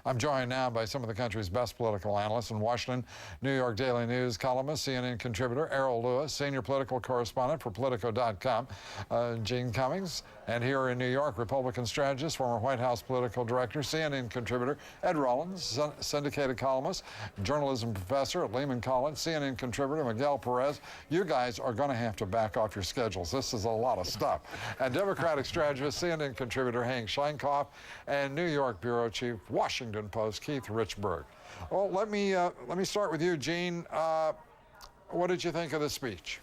I'm joined now by some of the country's best political analysts in Washington, New York Daily News columnist, CNN contributor Errol Lewis, senior political correspondent for Politico.com, Gene Cummings, and here in New York, Republican strategist, former White House political director, CNN contributor Ed Rollins, syndicated columnist, journalism professor at Lehman College, CNN contributor Miguel Perez. You guys are going to have to back off your schedules. This is a lot of stuff. And Democratic strategist, CNN contributor Hank Schlenkoff, and New York bureau chief, Washington Post, Keith Richburg. Well, let me start with you, Gene. What did you think of the speech?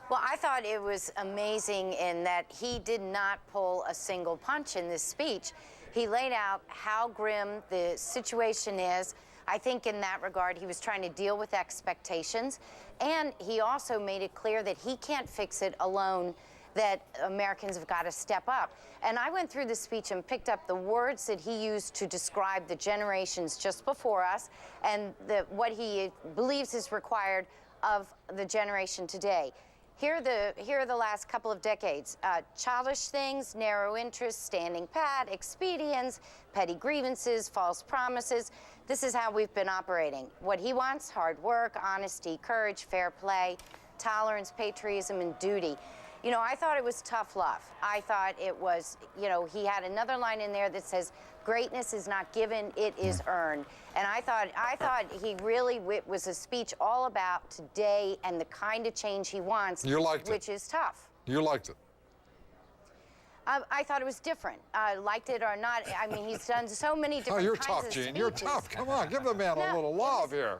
Well, I thought it was amazing in that he did not pull a single punch in this speech. He laid out how grim the situation is. I think in that regard, he was trying to deal with expectations. And he also made it clear that he can't fix it alone, that Americans have got to step up. And I went through the speech and picked up the words that he used to describe the generations just before us and what he believes is required of the generation today. Here are the last couple of decades. Childish things, narrow interests, standing pat, expedience, petty grievances, false promises. This is how we've been operating. What he wants: hard work, honesty, courage, fair play, tolerance, patriotism, and duty. You know, I thought it was tough love. I thought it was, you know, he had another line in there that says, greatness is not given, it is earned. And I thought he really was a speech all about today and the kind of change he wants, which is tough. You liked it? I thought it was different. Liked it or not, I mean, he's done so many different you're kinds tough, of Gene. speeches. You're tough. Come on, give the man a little love here.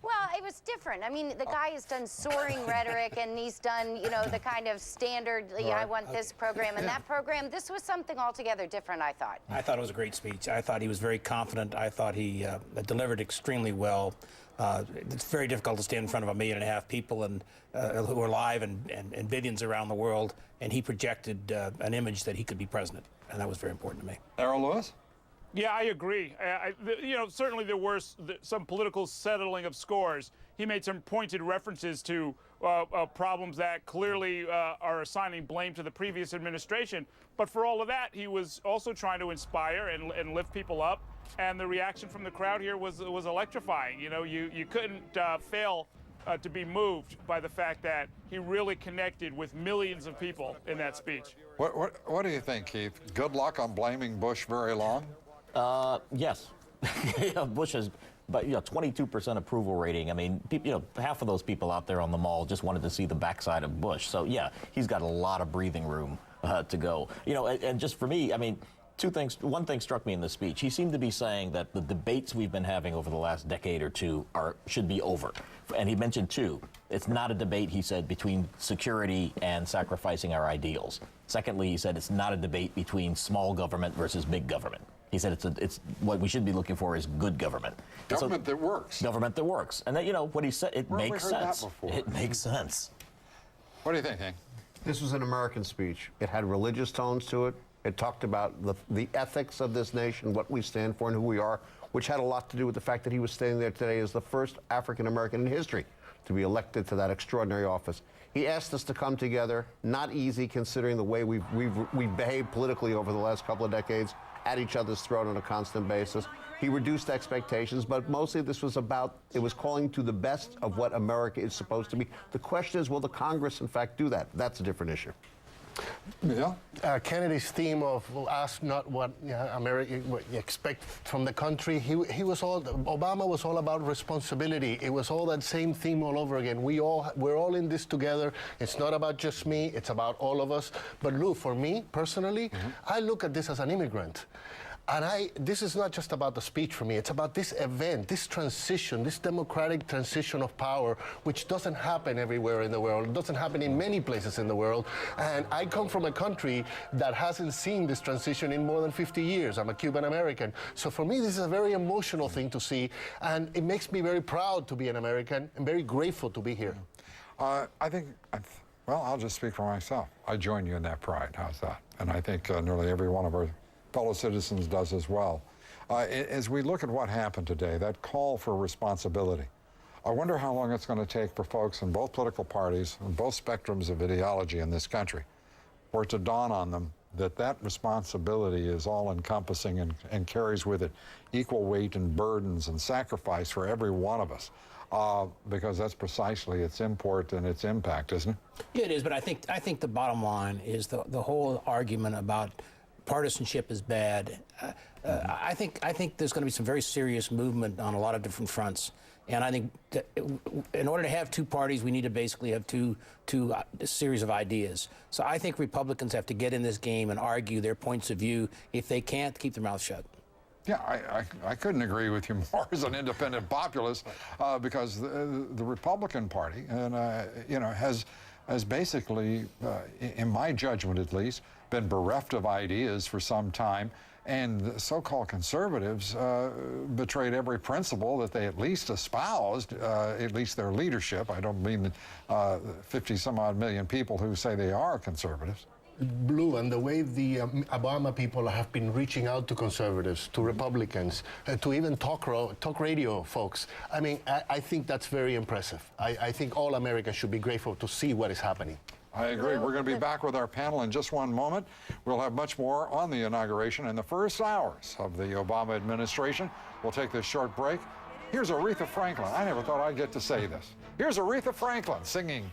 Well, it was different. I mean, the guy has done soaring rhetoric, and he's done, you know, the kind of standard, I want this program and that program. This was something altogether different, I thought. I thought it was a great speech. I thought he was very confident. I thought he delivered extremely well. It's very difficult to stand in front of 1.5 million people and who are live and billions around the world, and he projected an image that he could be president, and that was very important to me. Errol Lewis? Yeah, I agree. You know, certainly there were some political settling of scores. He made some pointed references to problems that clearly are assigning blame to the previous administration. But for all of that, he was also trying to inspire and lift people up. And the reaction from the crowd here was electrifying. You know, you couldn't fail to be moved by the fact that he really connected with millions of people in that speech. What do you think, Keith? Good luck on blaming Bush very long? Yes. Bush has, but 22% approval rating. I mean, half of those people out there on the mall just wanted to see the backside of Bush. So yeah, he's got a lot of breathing room to go. You know, and just for me, I mean, two things. One thing struck me in the speech. He seemed to be saying that the debates we've been having over the last decade or two should be over. And he mentioned two. It's not a debate, he said, between security and sacrificing our ideals. Secondly, he said it's not a debate between small government versus big government. He said it's what we should be looking for is good government. Government that works. Government that works. And that, you know, what he said, it makes sense. It makes sense. What do you think, Hank? This was an American speech. It had religious tones to it. It talked about the ethics of this nation, what we stand for and who we are, which had a lot to do with the fact that he was standing there today as the first African-American in history to be elected to that extraordinary office. He asked us to come together, not easy considering the way we've behaved politically over the last couple of decades, at each other's throat on a constant basis. He reduced expectations, but mostly this was about, it was calling to the best of what America is supposed to be. The question is, will the Congress in fact do that? That's a different issue. Yeah. Kennedy's theme of ask not what America what you expect from the country. Obama was all about responsibility. It was all that same theme all over again. We're all in this together. It's not about just me. It's about all of us. But Lou, for me personally, I look at this as an immigrant. And this is not just about the speech for me. It's about this event, this transition, this democratic transition of power, which doesn't happen everywhere in the world. It doesn't happen in many places in the world. And I come from a country that hasn't seen this transition in more than 50 years. I'm a Cuban American. So for me, this is a very emotional thing to see. And it makes me very proud to be an American and very grateful to be here. I think, well, I'll just speak for myself. I join you in that pride. How's that? And I think nearly every one of our fellow citizens does as well. As we look at what happened today, that call for responsibility, I wonder how long it's going to take for folks in both political parties and both spectrums of ideology in this country for it to dawn on them that responsibility is all-encompassing and carries with it equal weight and burdens and sacrifice for every one of us, because that's precisely its import and its impact, isn't it? Yeah, it is, but I think the bottom line is the whole argument about partisanship is bad. I think there's going to be some very serious movement on a lot of different fronts. And I think that in order to have two parties, we need to basically have two series of ideas. So I think Republicans have to get in this game and argue their points of view. If they can't, keep their mouth shut. Yeah, I couldn't agree with you more as an independent populist, because the Republican Party, and has basically, in my judgment at least, been bereft of ideas for some time. And the so-called conservatives betrayed every principle that they at least espoused, at least their leadership. I don't mean the 50-some-odd million people who say they are conservatives. Blue, and the way the Obama people have been reaching out to conservatives, to Republicans, to even talk radio folks. I mean, I think that's very impressive. I think all Americans should be grateful to see what is happening. I agree. We're going to be back with our panel in just one moment. We'll have much more on the inauguration in the first hours of the Obama administration. We'll take this short break. Here's Aretha Franklin. I never thought I'd get to say this. Here's Aretha Franklin singing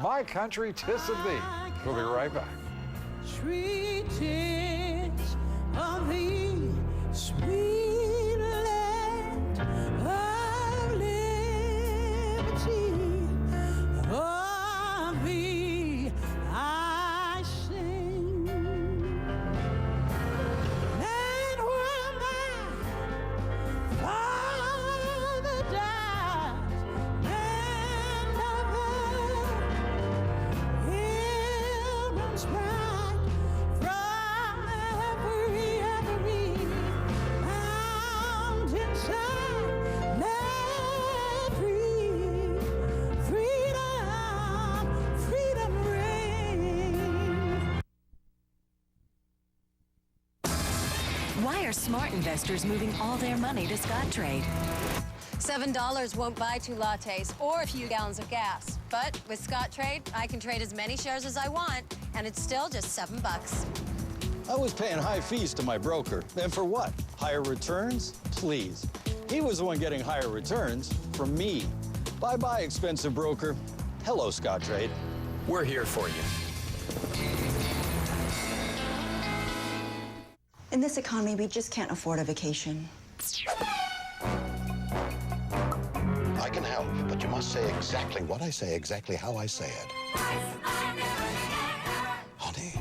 My Country 'Tis of Thee. We'll be right back. Sweet is of thee, sweet land of liberty, of thee I sing. And when my father died, and of Hillman's pride, from every mountainside, let freedom reign. Why are smart investors moving all their money to Scottrade? $7 won't buy 2 lattes or a few gallons of gas. But with Scottrade, I can trade as many shares as I want, and it's still just $7. I was paying high fees to my broker. And for what? Higher returns? Please. He was the one getting higher returns from me. Bye-bye, expensive broker. Hello, Scottrade. We're here for you. In this economy, we just can't afford a vacation. I can help, but you must say exactly what I say, exactly how I say it. Honey,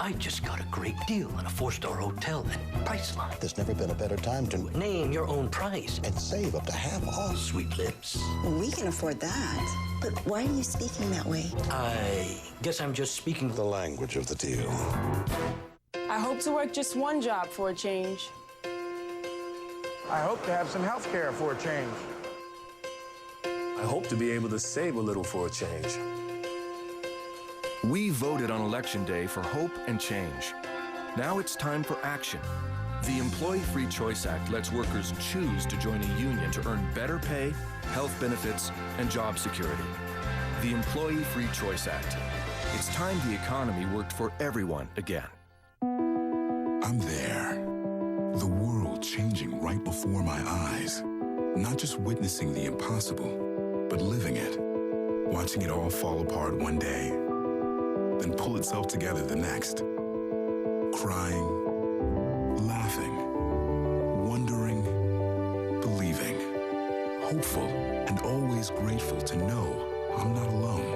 I just got a great deal on a 4-star hotel at Priceline. There's never been a better time to name your own price and save up to half off. Sweet lips. We can afford that. But why are you speaking that way? I guess I'm just speaking the language of the deal. I hope to work just one job for a change. I hope to have some health care for a change. I hope to be able to save a little for a change. We voted on Election Day for hope and change. Now it's time for action. The Employee Free Choice Act lets workers choose to join a union to earn better pay, health benefits, and job security. The Employee Free Choice Act. It's time the economy worked for everyone again. I'm there. The world changing right before my eyes. Not just witnessing the impossible, but living it. Watching it all fall apart one day, then pull itself together the next. Crying, laughing, wondering, believing. Hopeful and always grateful to know I'm not alone.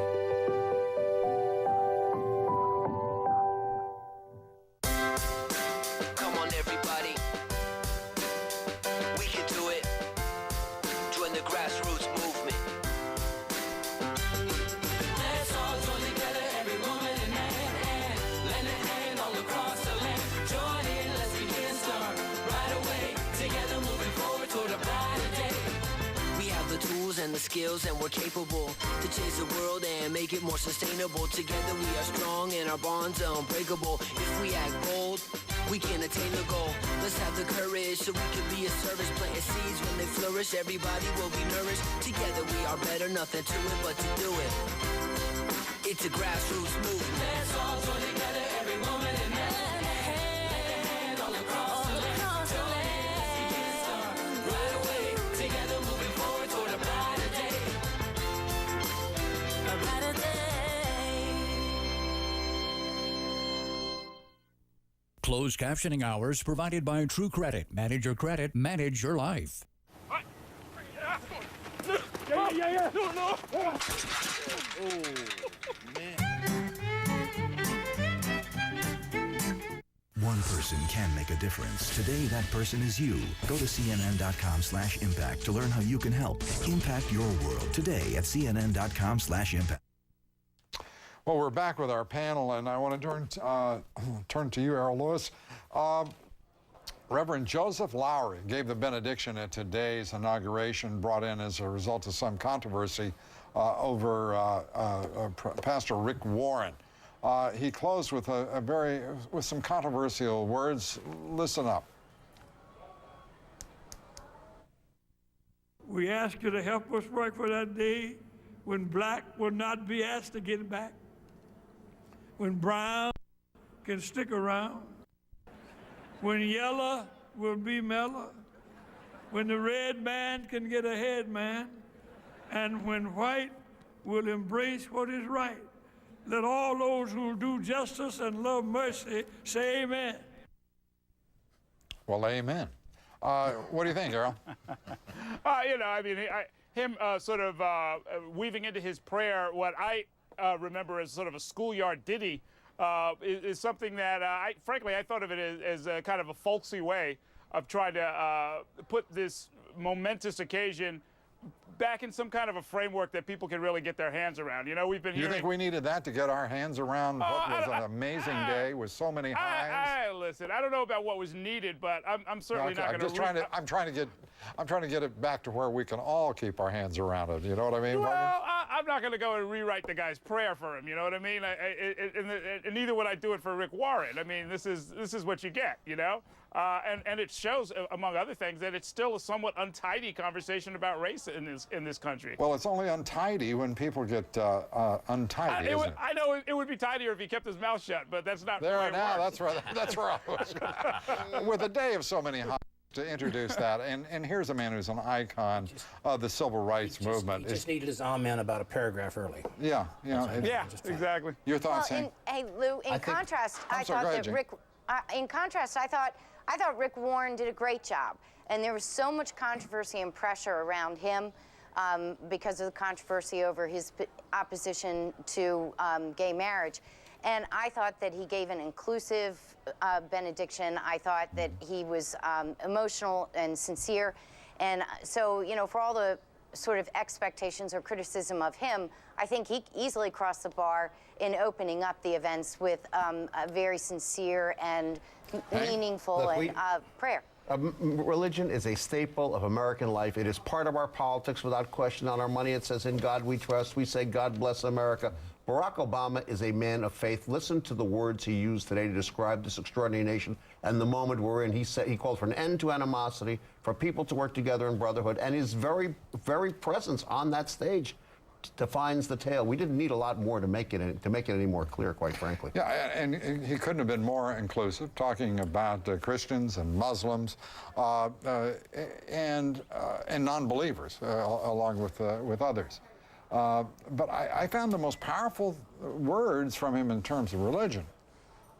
Skills and we're capable to change the world and make it more sustainable. Together we are strong and our bonds are unbreakable. If we act bold, we can attain the goal. Let's have the courage so we can be a service. Planting seeds when they flourish, everybody will be nourished. Together we are better, nothing to it but to do it. It's a grassroots movement. Let's all join together. Closed captioning hours provided by True Credit. Manage your credit, manage your life. Yeah. No. Oh, man. One person can make a difference. Today, that person is you. Go to cnn.com/impact to learn how you can help. Impact your world today at cnn.com/impact. Well, we're back with our panel, and I want to turn to you, Errol Lewis. Reverend Joseph Lowry gave the benediction at today's inauguration, brought in as a result of some controversy over Pastor Rick Warren. He closed with with some controversial words. Listen up. We ask you to help us work for that day when black will not be asked to get back, when brown can stick around, when yellow will be mellow, when the red man can get ahead, man, and when white will embrace what is right. Let all those who do justice and love mercy say amen. Well, amen. What do you think, Errol? Him sort of weaving into his prayer what I remember as sort of a schoolyard ditty is something that, frankly, I thought of it as a kind of a folksy way of trying to put this momentous occasion back in some kind of a framework that people can really get their hands around. You know, we've been hearing... You think we needed that to get our hands around what was an amazing day with so many highs? Listen, I don't know about what was needed, but I'm certainly not going to... I'm trying to get it back to where we can all keep our hands around it. You know what I mean? Well, I'm not going to go and rewrite the guy's prayer for him. You know what I mean? And neither would I do it for Rick Warren. I mean, this is what you get. You know. And it shows, among other things, that it's still a somewhat untidy conversation about race in this country. Well, it's only untidy when people get untidy. I know it would be tidier if he kept his mouth shut, but that's not. There now, that's where I was. With a day of so many highs to introduce that, and here's a man who's an icon of the civil rights movement. He just needed his amen about a paragraph early. Yeah, exactly. Your thoughts, well, hey, Lou. In contrast, I thought that Rick. In contrast, I thought Rick Warren did a great job, and there was so much controversy and pressure around him because of the controversy over his opposition to gay marriage. And I thought that he gave an inclusive benediction. I thought that he was emotional and sincere. And so, you know, for all the sort of expectations or criticism of him, I think he easily crossed the bar in opening up the events with a very sincere and meaningful prayer. Religion is a staple of American life. It is part of our politics without question. On our money it says, "In God we trust." We say, "God bless America." Barack Obama is a man of faith. Listen to the words he used today to describe this extraordinary nation and the moment we're in. He said he called for an end to animosity, for people to work together in brotherhood, and his very, very presence on that stage defines the tale. We didn't need a lot more to make it any more clear, quite frankly. Yeah, and he couldn't have been more inclusive, talking about Christians and Muslims and non-believers, along with others. But I found the most powerful words from him in terms of religion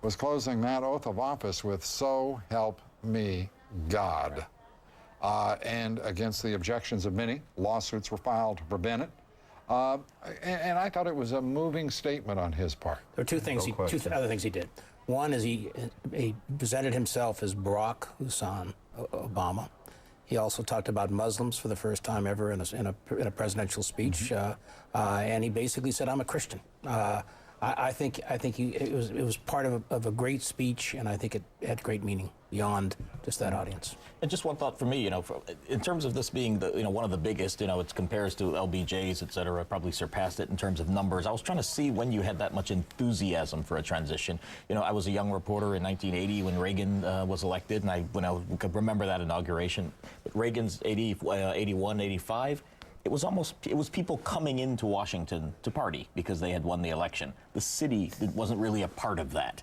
was closing that oath of office with, "So help me God." And against the objections of many, lawsuits were filed to prevent it. And I thought it was a moving statement on his part. There are two other things he did. One is he presented himself as Barack Hussein Obama. He also talked about Muslims for the first time ever in a presidential speech, and he basically said, "I'm a Christian." I think it was part of a great speech, and I think it had great meaning beyond just that audience. And just one thought for me, you know, in terms of this being one of the biggest, you know, it compares to LBJ's, et cetera, probably surpassed it in terms of numbers. I was trying to see when you had that much enthusiasm for a transition. You know, I was a young reporter in 1980 when Reagan was elected, and I could remember that inauguration. But Reagan's 81, 85. It was people coming into Washington to party because they had won the election. The city wasn't really a part of that.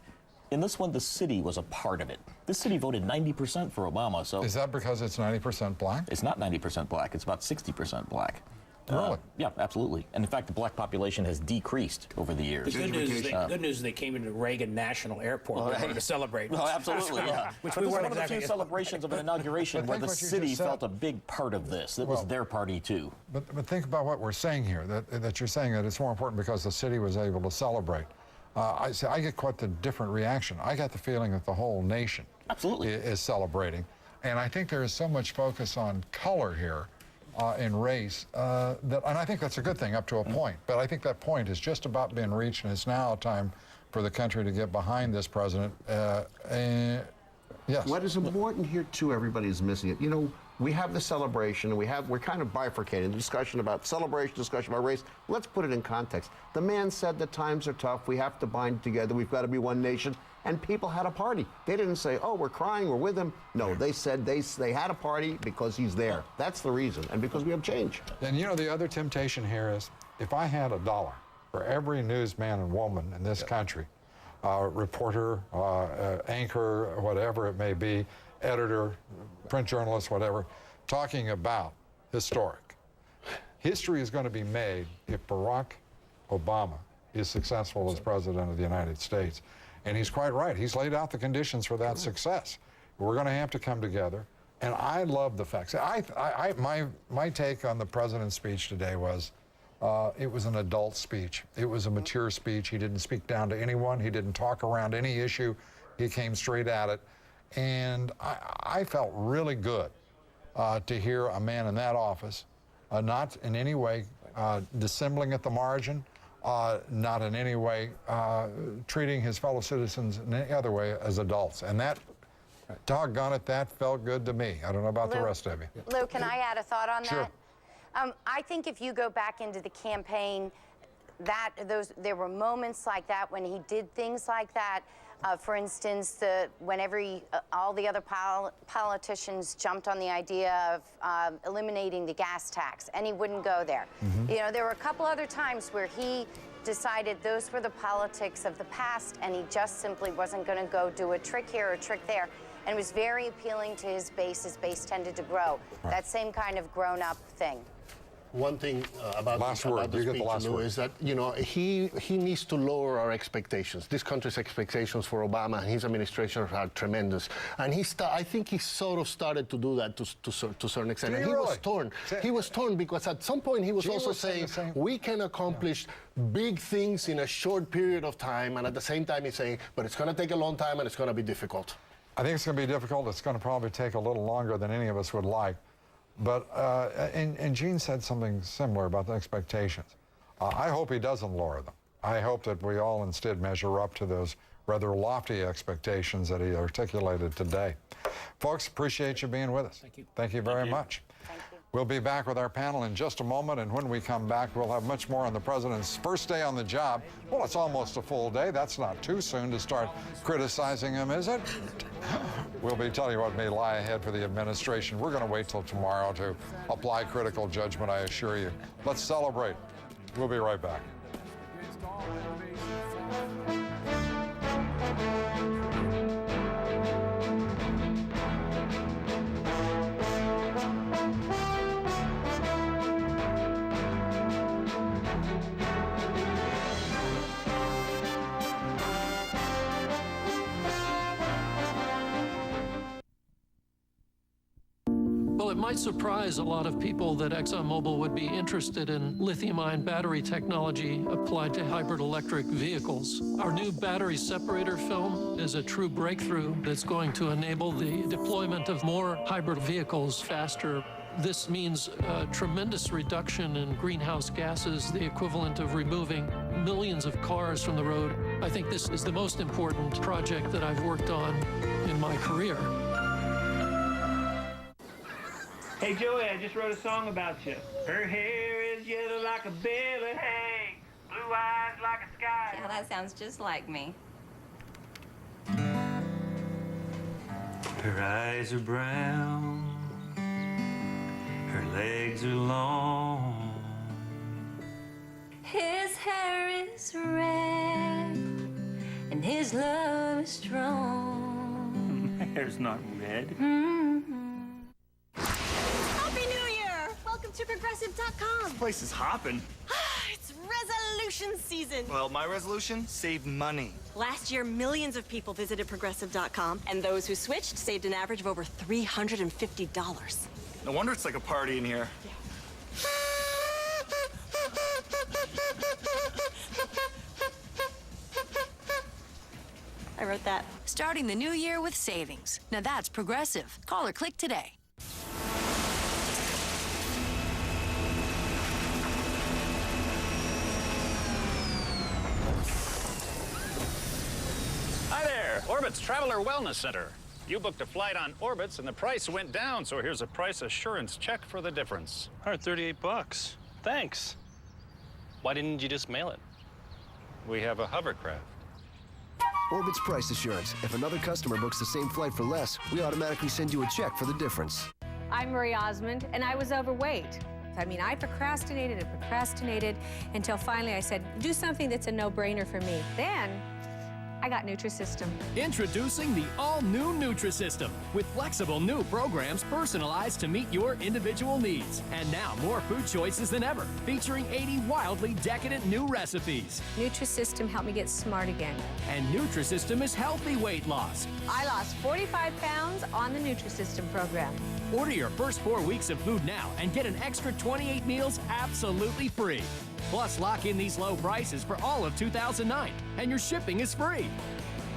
In this one, the city was a part of it. This city voted 90% for Obama. So is that because it's 90% black? It's not 90% black. It's about 60% black. Really? Yeah, absolutely. And in fact, the black population has decreased over the years. The good news is they came into Reagan National Airport to celebrate. Oh, absolutely, yeah. Which but we weren't one of the few celebrations of an inauguration where the city felt a big part of this. It was their party, too. But think about what we're saying here, that you're saying that it's more important because the city was able to celebrate. I get quite the different reaction. I got the feeling that the whole nation is celebrating. And I think there is so much focus on color here and race, and I think that's a good thing up to a point. But I think that point has just about been reached, and it's now time for the country to get behind this president. Yes. What is important here, too, everybody is missing it. You know, we have the celebration, and we're kind of bifurcating the discussion about celebration, discussion about race. Let's put it in context. The man said the times are tough. We have to bind together. We've got to be one nation. And people had a party. They didn't say, oh, we're crying, we're with him. No, they said they had a party because he's there. That's the reason, and because we have change. And you know, the other temptation here is, if I had $1 for every newsman and woman in this country, reporter, anchor, whatever it may be, editor, print journalist, whatever, talking about historic. History is going to be made if Barack Obama is successful as president of the United States. And he's quite right. He's laid out the conditions for that success. We're going to have to come together. And I love the facts. My take on the president's speech today was it was an adult speech. It was a mature speech. He didn't speak down to anyone. He didn't talk around any issue. He came straight at it. And I felt really good to hear a man in that office not in any way dissembling at the margin, not in any way treating his fellow citizens in any other way as adults. And that, doggone it, that felt good to me. I don't know about the rest of you. Lou, can I add a thought on Sure. that? I think if you go back into the campaign, there were moments like that when he did things like that. For instance, when all the other politicians jumped on the idea of eliminating the gas tax, and he wouldn't go there. Mhm. You know, there were a couple other times where he decided those were the politics of the past, and he just simply wasn't going to go do a trick here or a trick there. And it was very appealing to his base. His base tended to grow. Right. That same kind of grown-up thing. One thing about the speech, Lou, is that, you know, he needs to lower our expectations. This country's expectations for Obama and his administration are tremendous. And I think he sort of started to do that to a certain extent. And he was torn. He was torn because at some point he was also saying, we can accomplish big things in a short period of time. And at the same time he's saying, but it's going to take a long time and it's going to be difficult. I think it's going to be difficult. It's going to probably take a little longer than any of us would like. But, and Gene said something similar about the expectations. I hope he doesn't lower them. I hope that we all instead measure up to those rather lofty expectations that he articulated today. Folks, appreciate you being with us. Thank you. Thank you very much. Thank you. We'll be back with our panel in just a moment, and when we come back, we'll have much more on the president's first day on the job. Well, it's almost a full day. That's not too soon to start criticizing him, is it? We'll be telling you what may lie ahead for the administration. We're going to wait till tomorrow to apply critical judgment, I assure you. Let's celebrate. We'll be right back. Well, it might surprise a lot of people that ExxonMobil would be interested in lithium-ion battery technology applied to hybrid electric vehicles. Our new battery separator film is a true breakthrough that's going to enable the deployment of more hybrid vehicles faster. This means a tremendous reduction in greenhouse gases, the equivalent of removing millions of cars from the road. I think this is the most important project that I've worked on in my career. Hey, Joey, I just wrote a song about you. Her hair is yellow like a bale of hay, blue eyes like a sky. Yeah, that sounds just like me. Her eyes are brown, her legs are long. His hair is red, and his love is strong. My hair's not red. Happy New Year! Welcome to Progressive.com. This place is hopping. It's resolution season. Well, my resolution, save money. Last year, millions of people visited Progressive.com, and those who switched saved an average of over $350. No wonder it's like a party in here. I wrote that. Starting the new year with savings. Now that's Progressive. Call or click today. Hi there, Orbitz Traveler Wellness Center. You booked a flight on Orbitz and the price went down, so here's a price assurance check for the difference. $138. Thanks. Why didn't you just mail it? We have a hovercraft. Orbitz Price Assurance. If another customer books the same flight for less, we automatically send you a check for the difference. I'm Marie Osmond, and I was overweight. I mean, I procrastinated and procrastinated until finally I said, do something that's a no-brainer for me. Then I got Nutrisystem. Introducing the all-new Nutrisystem with flexible new programs personalized to meet your individual needs. And now more food choices than ever, featuring 80 wildly decadent new recipes. Nutrisystem helped me get smart again. And Nutrisystem is healthy weight loss. I lost 45 pounds on the Nutrisystem program. Order your first 4 weeks of food now and get an extra 28 meals absolutely free. Plus, lock in these low prices for all of 2009, and your shipping is free.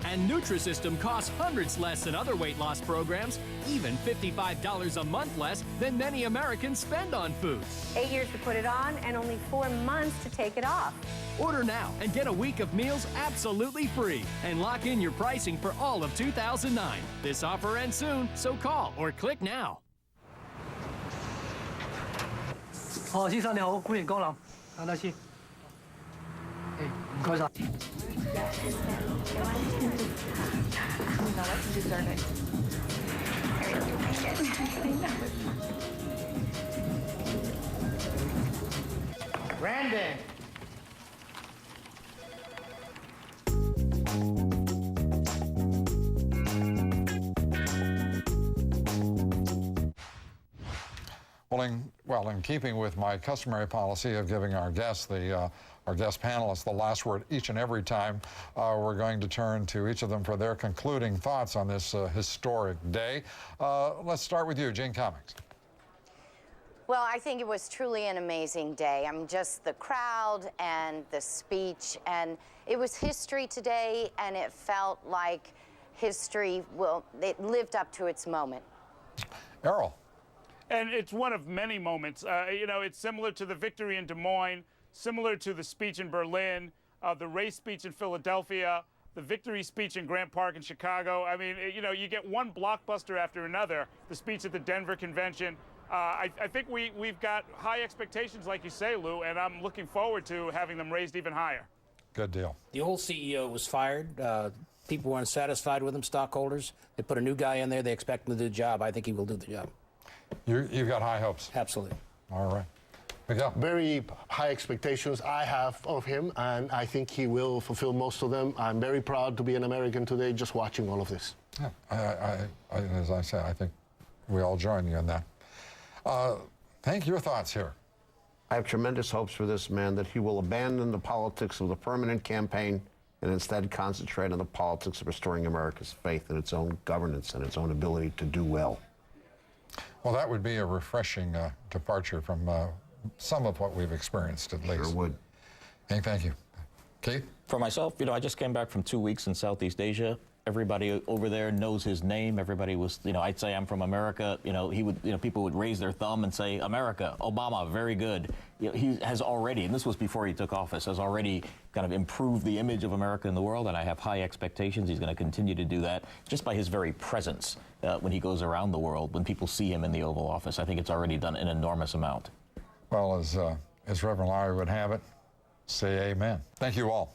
And Nutrisystem costs hundreds less than other weight loss programs, even $55 a month less than many Americans spend on food. 8 years to put it on and only 4 months to take it off. Order now and get a week of meals absolutely free, and lock in your pricing for all of 2009. This offer ends soon, so call or click now. 先生你好，歡迎光臨。行得先。唔該晒。Brandon. Well, in keeping with my customary policy of giving our guests, our guest panelists, the last word each and every time, we're going to turn to each of them for their concluding thoughts on this historic day. Let's start with you, Gene Cummings. Well, I think it was truly an amazing day. I mean, just the crowd and the speech, and it was history today, and it felt like history, it lived up to its moment. Errol. And it's one of many moments. You know, it's similar to the victory in Des Moines, similar to the speech in Berlin, the race speech in Philadelphia, the victory speech in Grant Park in Chicago. I mean, you know, you get one blockbuster after another. The speech at the Denver convention. I think we've got high expectations, like you say, Lou, and I'm looking forward to having them raised even higher. Good deal. The old CEO was fired. People were unsatisfied with him, stockholders. They put a new guy in there. They expect him to do the job. I think he will do the job. You've got high hopes. Absolutely. All right. Miguel. Very high expectations I have of him, and I think he will fulfill most of them. I'm very proud to be an American today just watching all of this. Yeah, as I said, I think we all join you in that. Hank, your thoughts here. I have tremendous hopes for this man that he will abandon the politics of the permanent campaign and instead concentrate on the politics of restoring America's faith in its own governance and its own ability to do well. Well, that would be a refreshing departure from some of what we've experienced, at least. Sure would. Hank, thank you. Keith? For myself, you know, I just came back from 2 weeks in Southeast Asia. Everybody over there knows his name. Everybody was, you know, I'd say I'm from America. You know, he would, you know, people would raise their thumb and say, America, Obama, very good. You know, he has already, and this was before he took office, has already kind of improved the image of America in the world, and I have high expectations. He's going to continue to do that just by his very presence when he goes around the world, when people see him in the Oval Office. I think it's already done an enormous amount. Well, as Reverend Lowry would have it, say amen. Thank you all.